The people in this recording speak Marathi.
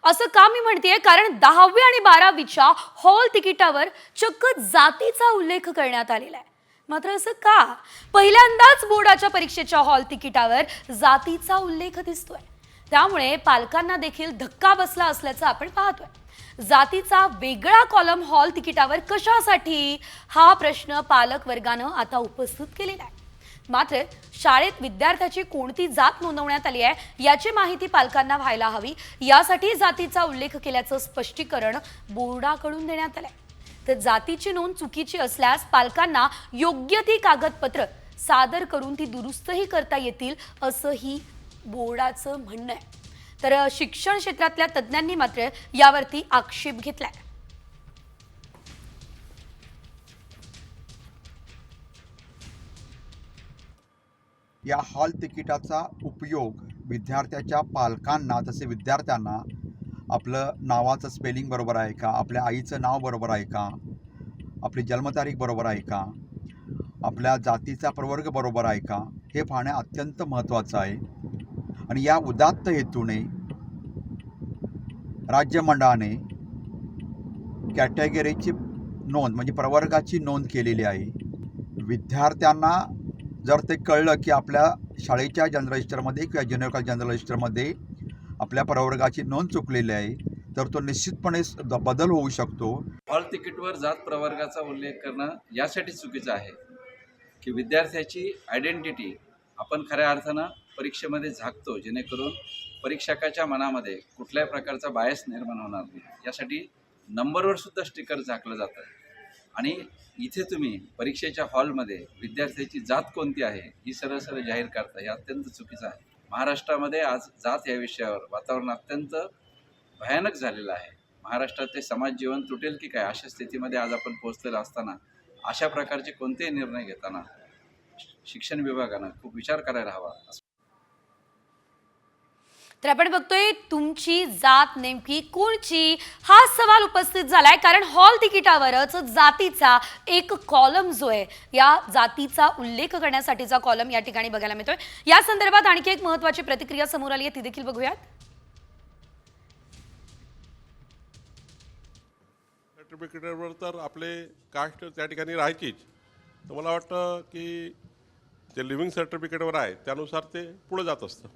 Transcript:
असं का मी म्हणतेय, कारण 10वी आणि 12वीच्या हॉल तिकिटावर चक्क जातीचा उल्लेख करण्यात आलेला आहे. मात्र असं का? पहिल्यांदाच बोर्डाच्या परीक्षेच्या हॉल तिकिटावर जातीचा उल्लेख दिसतोय. त्यामुळे पालकांना देखील धक्का बसला असल्याचं आपण पाहतोय. जातीचा वेगळा कॉलम हॉल तिकिटावर कशासाठी, हा प्रश्न पालक वर्गानं आता उपस्थित केलेला आहे. मात्र शाळेत विद्यार्थ्याची कोणती जात नोंदवण्यात आली आहे याची माहिती पालकांना व्हायला हवी, यासाठी जातीचा उल्लेख केल्याचं स्पष्टीकरण बोर्डाकडून देण्यात आलंय. तर जातीची नोंद चुकीची असल्यास पालकांना योग्य ती कागदपत्र सादर करून ती दुरुस्तही करता येतील, असंही बोर्डाचं म्हणणं आहे. तर शिक्षण क्षेत्रातल्या तज्ज्ञांनी मात्र यावरती आक्षेप घेतलाय. या हॉल तिकिटाचा उपयोग विद्यार्थ्याच्या पालकांना, तसे विद्यार्थ्यांना आपलं नावाचं स्पेलिंग बरोबर आहे का, आपल्या आईचं नाव बरोबर आहे का, आपली जन्मतारीख बरोबर आहे का, आपल्या जातीचा प्रवर्ग बरोबर आहे का, हे पाहणे अत्यंत महत्त्वाचं आहे. आणि या उदात्त हेतूने राज्य मंडळाने कॅटेगरीची नोंद म्हणजे प्रवर्गाची नोंद केलेली आहे. विद्यार्थ्यांना जर ते कळलं की आपल्या शाळेच्या जनरल रजिस्टरमध्ये किंवा ज्युनियर जनरल रजिस्टरमध्ये आपल्या प्रवर्गाची नोंद चुकलेली आहे, तर तो निश्चितपणे बदल होऊ शकतो. हॉल तिकीटवर जात प्रवर्गाचा उल्लेख करणं यासाठी चुकीचं आहे की विद्यार्थ्याची आयडेंटिटी आपण खऱ्या अर्थानं परीक्षेमध्ये झाकतो, जेणेकरून परीक्षकाच्या मनामध्ये कुठल्याही प्रकारचा बायस निर्माण होणार नाही. यासाठी नंबरवर सुद्धा स्टिकर झाकलं जातं. आणि इथे तुम्ही परीक्षेच्या हॉलमध्ये विद्यार्थ्याची जात कोणती आहे ही सरळ सरळ जाहीर करता, हे अत्यंत चुकीचं आहे. महाराष्ट्रामध्ये आज जात या विषयावर वातावरण अत्यंत भयानक झालेलं आहे. महाराष्ट्रातले समाज जीवन तुटेल की काय, अशा स्थितीमध्ये आज आपण पोहोचलेलो असताना अशा प्रकारचे कोणतेही निर्णय घेताना शिक्षण विभागानं खूप विचार करायला हवा. तर आपण बघतोय तुमची जात नेमकी कोणची, हा सवाल उपस्थित झालाय. कारण हॉल तिकिटावरच जातीचा एक कॉलम जो आहे, या जातीचा उल्लेख करण्यासाठीचा कॉलम या ठिकाणी बघायला मिळतोय. या संदर्भात आणखी एक महत्त्वाची प्रतिक्रिया समोर आली आहे, ती देखील बघूयात. सर्टिफिकेटवर तर आपले कास्ट त्या ठिकाणी राहायचीच. तर मला वाटतं की जे लिव्हिंग सर्टिफिकेटवर आहे त्यानुसार ते पुढे जात असतं.